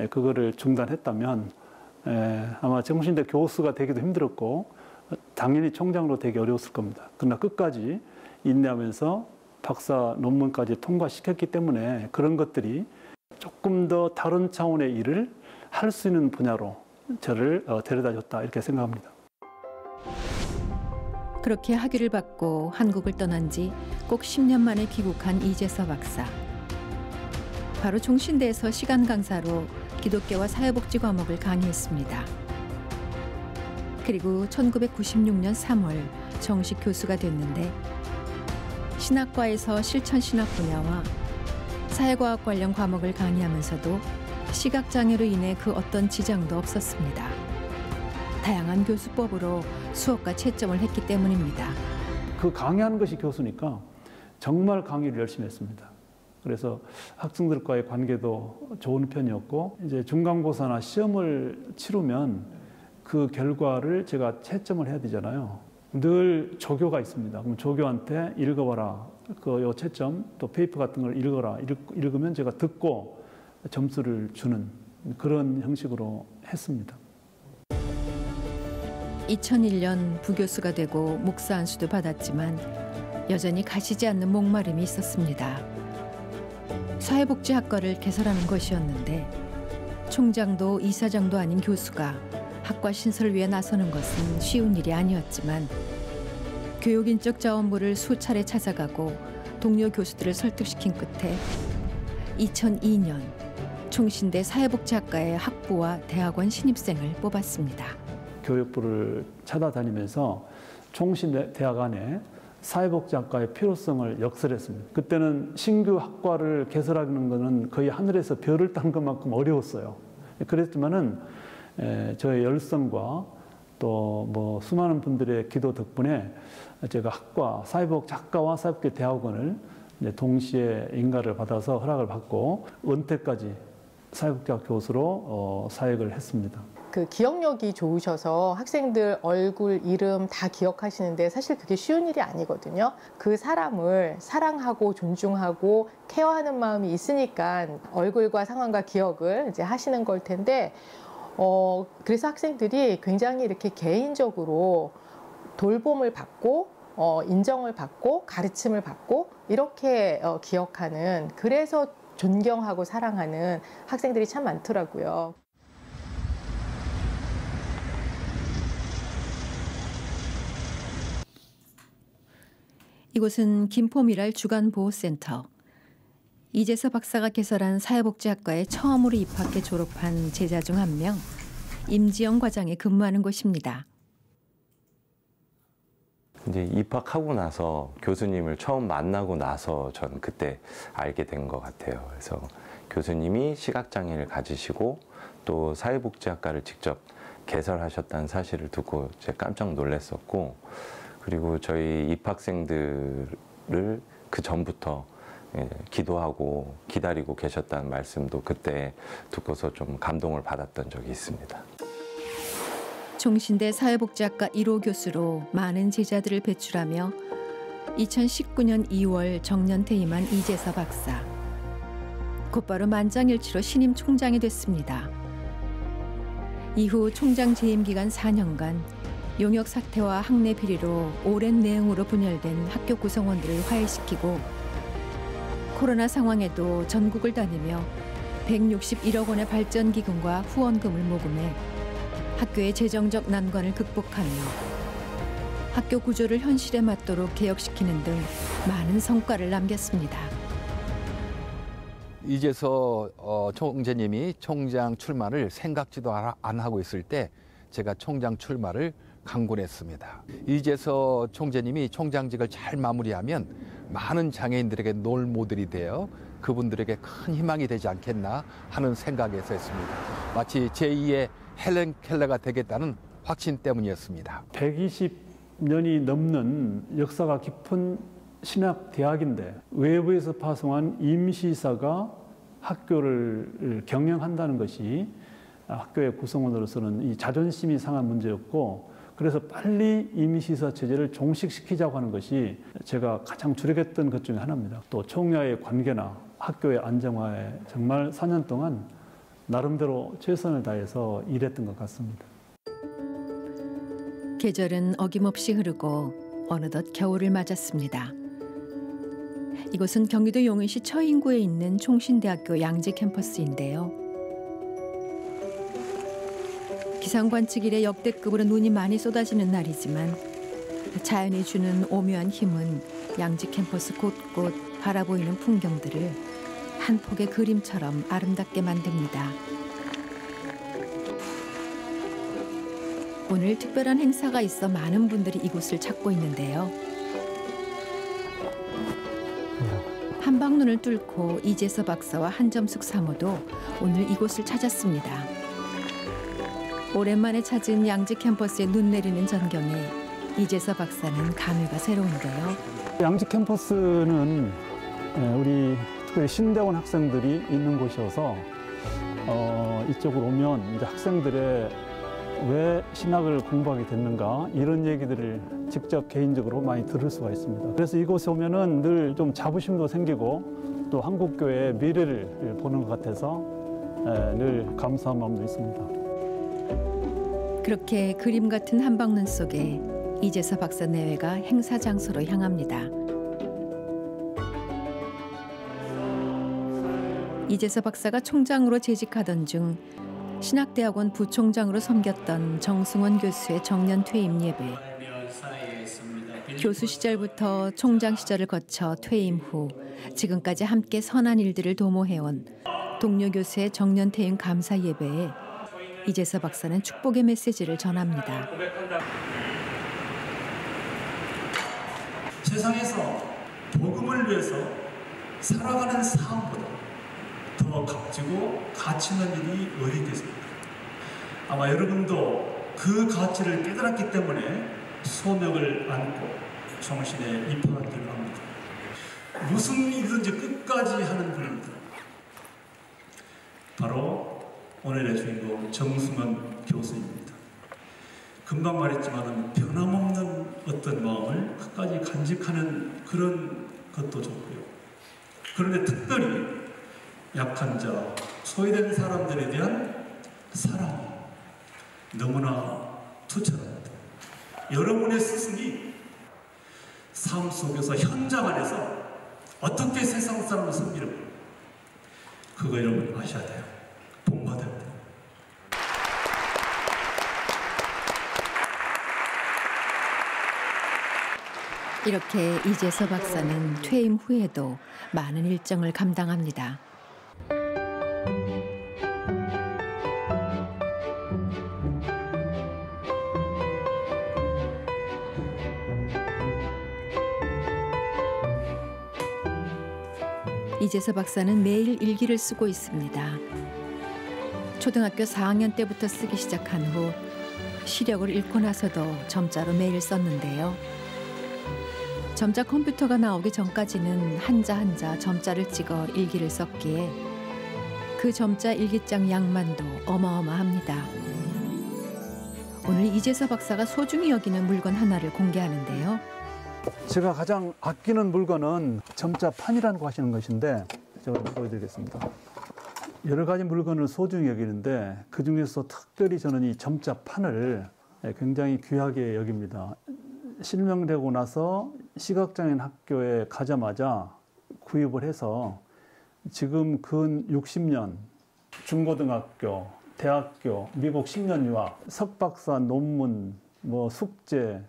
그거를 중단했다면 아마 정신대 교수가 되기도 힘들었고 당연히 총장으로 되기 어려웠을 겁니다. 그러나 끝까지 인내하면서 박사 논문까지 통과시켰기 때문에 그런 것들이 조금 더 다른 차원의 일을 할 수 있는 분야로 저를 데려다줬다 이렇게 생각합니다. 그렇게 학위를 받고 한국을 떠난 지 꼭 10년 만에 귀국한 이재서 박사. 바로 종신대에서 시간 강사로 기독교와 사회복지 과목을 강의했습니다. 그리고 1996년 3월 정식 교수가 됐는데 신학과에서 실천 신학 분야와 사회과학 관련 과목을 강의하면서도 시각장애로 인해 그 어떤 지장도 없었습니다. 다양한 교수법으로 수업과 채점을 했기 때문입니다. 그 강의하는 것이 교수니까 정말 강의를 열심히 했습니다. 그래서 학생들과의 관계도 좋은 편이었고, 이제 중간고사나 시험을 치르면 그 결과를 제가 채점을 해야 되잖아요. 늘 조교가 있습니다. 그럼 조교한테 읽어봐라. 요 채점, 또 페이퍼 같은 걸 읽어라. 읽으면 제가 듣고 점수를 주는 그런 형식으로 했습니다. 2001년 부교수가 되고 목사 안수도 받았지만 여전히 가시지 않는 목마름이 있었습니다. 사회복지학과를 개설하는 것이었는데 총장도 이사장도 아닌 교수가 학과 신설을 위해 나서는 것은 쉬운 일이 아니었지만 교육인적 자원부를 수차례 찾아가고 동료 교수들을 설득시킨 끝에 2002년 총신대 사회복지학과의 학부와 대학원 신입생을 뽑았습니다. 교육부를 찾아다니면서 총신대 대학 안에 사회복지학과의 필요성을 역설했습니다. 그때는 신규 학과를 개설하는 것은 거의 하늘에서 별을 딴 것만큼 어려웠어요. 그랬지만은 저의 열성과 또 수많은 분들의 기도 덕분에 제가 사회복지학과와 사회복지대학원을 동시에 인가를 받아서 허락을 받고 은퇴까지 사회복지학 교수로 사역을 했습니다. 그 기억력이 좋으셔서 학생들 얼굴, 이름 다 기억하시는데 사실 그게 쉬운 일이 아니거든요. 그 사람을 사랑하고 존중하고 케어하는 마음이 있으니까 얼굴과 상황과 기억을 이제 하시는 걸 텐데, 그래서 학생들이 굉장히 이렇게 개인적으로 돌봄을 받고 인정을 받고 가르침을 받고 이렇게 기억하는, 그래서 존경하고 사랑하는 학생들이 참 많더라고요. 이곳은 김포미랄 주간보호센터. 이재서 박사가 개설한 사회복지학과에 처음으로 입학해 졸업한 제자 중 한 명, 임지영 과장이 근무하는 곳입니다. 이제 입학하고 나서 교수님을 처음 만나고 나서 전 그때 알게 된 것 같아요. 그래서 교수님이 시각장애를 가지시고 또 사회복지학과를 직접 개설하셨다는 사실을 듣고 제가 깜짝 놀랐었고, 그리고 저희 입학생들을 그 전부터 기도하고 기다리고 계셨다는 말씀도 그때 듣고서 좀 감동을 받았던 적이 있습니다. 총신대 사회복지학과 1호 교수로 많은 제자들을 배출하며 2019년 2월 정년 퇴임한 이재서 박사. 곧바로 만장일치로 신임 총장이 됐습니다. 이후 총장 재임 기간 4년간 용역 사태와 학내 비리로 오랜 내흥으로 분열된 학교 구성원들을 화해시키고, 코로나 상황에도 전국을 다니며 161억 원의 발전기금과 후원금을 모금해 학교의 재정적 난관을 극복하며 학교 구조를 현실에 맞도록 개혁시키는 등 많은 성과를 남겼습니다. 이재서 총재님이 총장 출마를 생각지도 안 하고 있을 때 제가 총장 출마를 강권했습니다. 이재서 총재님이 총장직을 잘 마무리하면 많은 장애인들에게 롤 모델이 되어 그분들에게 큰 희망이 되지 않겠나 하는 생각에서 했습니다. 마치 제2의 헬렌 켈러가 되겠다는 확신 때문이었습니다. 120년이 넘는 역사가 깊은 신학대학인데 외부에서 파송한 임시사가 학교를 경영한다는 것이 학교의 구성원으로서는 이 자존심이 상한 문제였고, 그래서 빨리 임시사 체제를 종식시키자고 하는 것이 제가 가장 주력했던 것 중에 하나입니다. 또 총야의 관계나 학교의 안정화에 정말 4년 동안 나름대로 최선을 다해서 일했던 것 같습니다. 계절은 어김없이 흐르고 어느덧 겨울을 맞았습니다. 이곳은 경기도 용인시 처인구에 있는 총신대학교 양지 캠퍼스인데요. 기상관측일에 역대급으로 눈이 많이 쏟아지는 날이지만 자연이 주는 오묘한 힘은 양지 캠퍼스 곳곳 바라보이는 풍경들을 한 폭의 그림처럼 아름답게 만듭니다. 오늘 특별한 행사가 있어 많은 분들이 이곳을 찾고 있는데요. 천문을 뚫고 이재서 박사와 한점숙 사모도 오늘 이곳을 찾았습니다. 오랜만에 찾은 양지 캠퍼스에 눈 내리는 전경에 이재서 박사는 감회가 새로운데요. 양지 캠퍼스는 우리 특별히 신대원 학생들이 있는 곳이어서 이쪽으로 오면 이제 학생들의 왜 신학을 공부하게 됐는가 이런 얘기들을 직접 개인적으로 많이 들을 수가 있습니다. 그래서 이곳에 오면은 늘 좀 자부심도 생기고 또 한국교회의 미래를 보는 것 같아서 늘 감사한 마음도 있습니다. 그렇게 그림 같은 한방눈 속에 이재서 박사 내외가 행사 장소로 향합니다. 이재서 박사가 총장으로 재직하던 중 신학대학원 부총장으로 섬겼던 정승원 교수의 정년 퇴임 예배. 교수 시절부터 총장 시절을 거쳐 퇴임 후 지금까지 함께 선한 일들을 도모해온 동료 교수의 정년 퇴임 감사 예배에 이재서 박사는 축복의 메시지를 전합니다. 세상에서 복음을 위해서 살아가는 삶보다 더 값지고 가치 있는 일이 어디 있겠습니까? 아마 여러분도 그 가치를 깨달았기 때문에 소명을 안고 정신에 입학한 줄 압니다. 무슨 일이든지 끝까지 하는 분입니다. 바로 오늘의 주인공 정승원 교수입니다. 금방 말했지만 변함없는 어떤 마음을 끝까지 간직하는 그런 것도 좋고요. 그런데 특별히 약한 자, 소외된 사람들에 대한 사랑이 너무나 투철합니다. 여러분의 스승이 삶 속에서 현장 안에서 어떻게 세상 사람을 섬기는 그거 여러분 아셔야 돼요. 본받아야 돼요. 이렇게 이재서 박사는 퇴임 후에도 많은 일정을 감당합니다. 이재서 박사는 매일 일기를 쓰고 있습니다. 초등학교 4학년 때부터 쓰기 시작한 후 시력을 잃고 나서도 점자로 매일 썼는데요. 점자 컴퓨터가 나오기 전까지는 한자 한자 점자를 찍어 일기를 썼기에 그 점자 일기장 양만도 어마어마합니다. 오늘 이재서 박사가 소중히 여기는 물건 하나를 공개하는데요. 제가 가장 아끼는 물건은 점자판이라는 거 하시는 것인데 제가 보여드리겠습니다. 여러 가지 물건을 소중히 여기는데 그중에서 특별히 저는 이 점자판을 굉장히 귀하게 여깁니다. 실명되고 나서 시각장애인 학교에 가자마자 구입을 해서 지금 근 60년 중고등학교, 대학교, 미국 10년 유학, 석박사 논문, 숙제,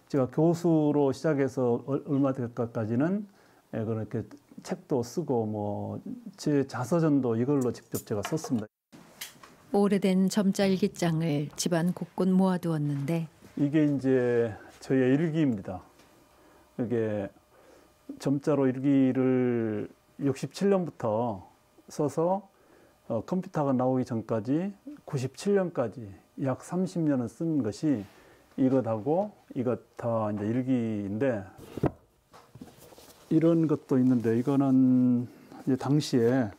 제가 교수로 시작해서 얼마 될까까지는 그렇게 책도 쓰고 제 자서전도 이걸로 직접 제가 썼습니다. 오래된 점자 일기장을 집안 곳곳 모아두었는데 이게 이제 저의 일기입니다. 이게 점자로 일기를 67년부터 써서 컴퓨터가 나오기 전까지 97년까지 약 30년을 쓴 것이 이것하고 이것 다 이제 일기인데 이런 것도 있는데 이거는 이제 당시에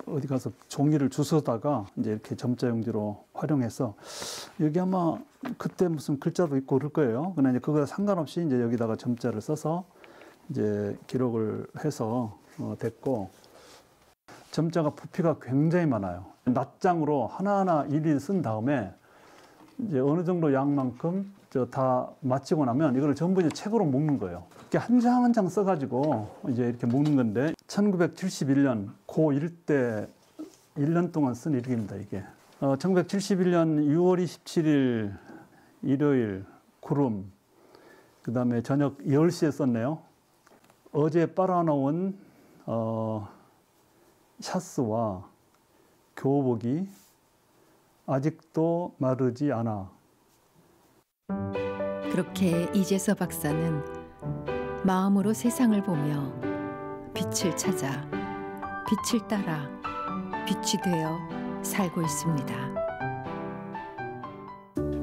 어디 가서 종이를 주워다가 이제 이렇게 점자 용지로 활용해서 여기 아마 그때 무슨 글자도 있고 그럴 거예요. 그러나 이제 그거 상관없이 이제 여기다가 점자를 써서 이제 기록을 해서 됐고 점자가 부피가 굉장히 많아요. 낱장으로 하나하나 일일이 쓴 다음에 이제 어느 정도 양만큼 다 마치고 나면 이걸 전부 이제 책으로 묶는 거예요. 이렇게 한 장 한 장 써가지고 이제 이렇게 묶는 건데 1971년 고1 때 1년 동안 쓴 일기입니다, 이게. 1971년 6월 27일 일요일 구름, 그 다음에 저녁 10시에 썼네요. 어제 빨아놓은 샤스와 교복이 아직도 마르지 않아. 그렇게 이재서 박사는 마음으로 세상을 보며 빛을 찾아 빛을 따라 빛이 되어 살고 있습니다.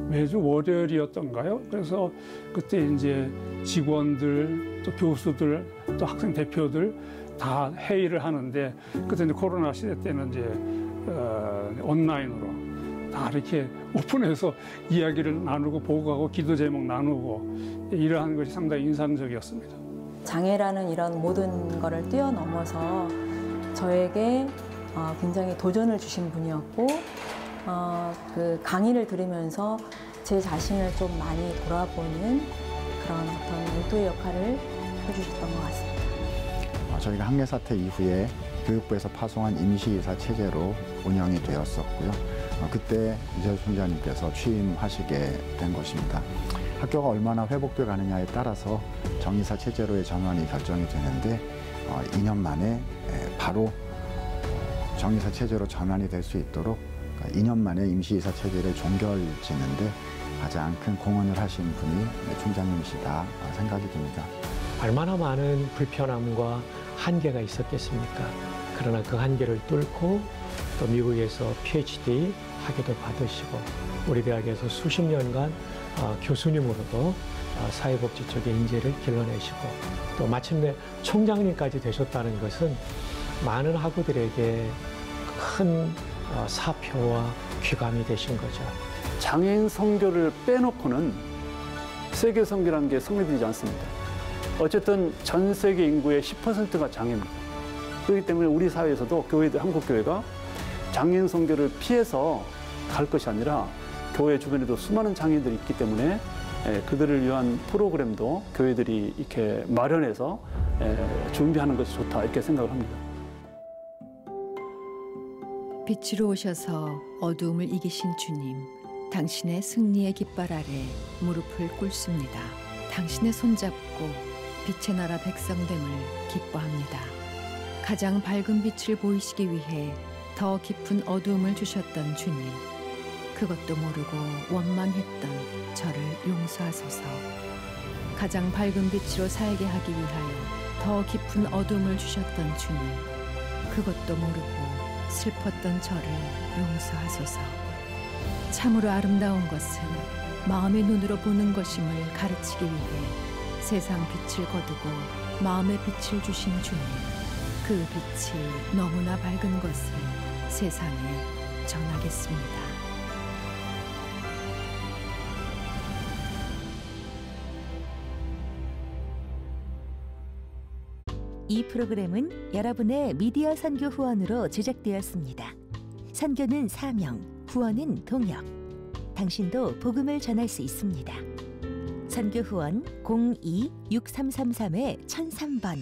매주 월요일이었던가요? 그래서 그때 이제 직원들, 또 교수들, 또 학생 대표들 다 회의를 하는데, 그때 이제 코로나 시대 때는 이제 온라인으로 다 이렇게 오픈해서 이야기를 나누고 보고하고 기도 제목 나누고 이러한 것이 상당히 인상적이었습니다. 장애라는 이런 모든 거를 뛰어넘어서 저에게 굉장히 도전을 주신 분이었고, 그 강의를 들으면서 제 자신을 좀 많이 돌아보는 그런 어떤 멘토의 역할을 해주셨던 것 같습니다. 저희가 학내 사태 이후에 교육부에서 파송한 임시이사 체제로 운영이 되었었고요. 그때 이재수 총장님께서 취임하시게 된 것입니다. 학교가 얼마나 회복돼 가느냐에 따라서 정의사 체제로의 전환이 결정이 되는데 2년 만에 바로 정의사 체제로 전환이 될 수 있도록 2년 만에 임시이사 체제를 종결짓는데 가장 큰 공헌을 하신 분이 총장님이시다 생각이 듭니다. 얼마나 많은 불편함과 한계가 있었겠습니까? 그러나 그 한계를 뚫고 또 미국에서 PhD 학위도 받으시고 우리 대학에서 수십 년간 교수님으로도 사회복지 쪽의 인재를 길러내시고 또 마침내 총장님까지 되셨다는 것은 많은 학우들에게 큰 사표와 귀감이 되신 거죠. 장애인 선교를 빼놓고는 세계 선교라는 게 성립되지 않습니다. 어쨌든 전 세계 인구의 10%가 장애입니다. 그렇기 때문에 우리 사회에서도 교회들, 한국 교회가 장애인 선교를 피해서 갈 것이 아니라 교회 주변에도 수많은 장애인들이 있기 때문에 그들을 위한 프로그램도 교회들이 이렇게 마련해서 준비하는 것이 좋다 이렇게 생각을 합니다. 빛으로 오셔서 어두움을 이기신 주님, 당신의 승리의 깃발 아래 무릎을 꿇습니다. 당신의 손잡고 빛의 나라 백성됨을 기뻐합니다. 가장 밝은 빛을 보이시기 위해 더 깊은 어두움을 주셨던 주님, 그것도 모르고 원망했던 저를 용서하소서. 가장 밝은 빛으로 살게 하기 위하여 더 깊은 어두움을 주셨던 주님, 그것도 모르고 슬펐던 저를 용서하소서. 참으로 아름다운 것은 마음의 눈으로 보는 것임을 가르치기 위해 세상 빛을 거두고 마음의 빛을 주신 주님, 그 빛이 너무나 밝은 것을 세상에 전하겠습니다. 이 프로그램은 여러분의 미디어 선교 후원으로 제작되었습니다. 선교는 사명, 후원은 동역. 당신도 복음을 전할 수 있습니다. 선교 후원 02-6333-1003번.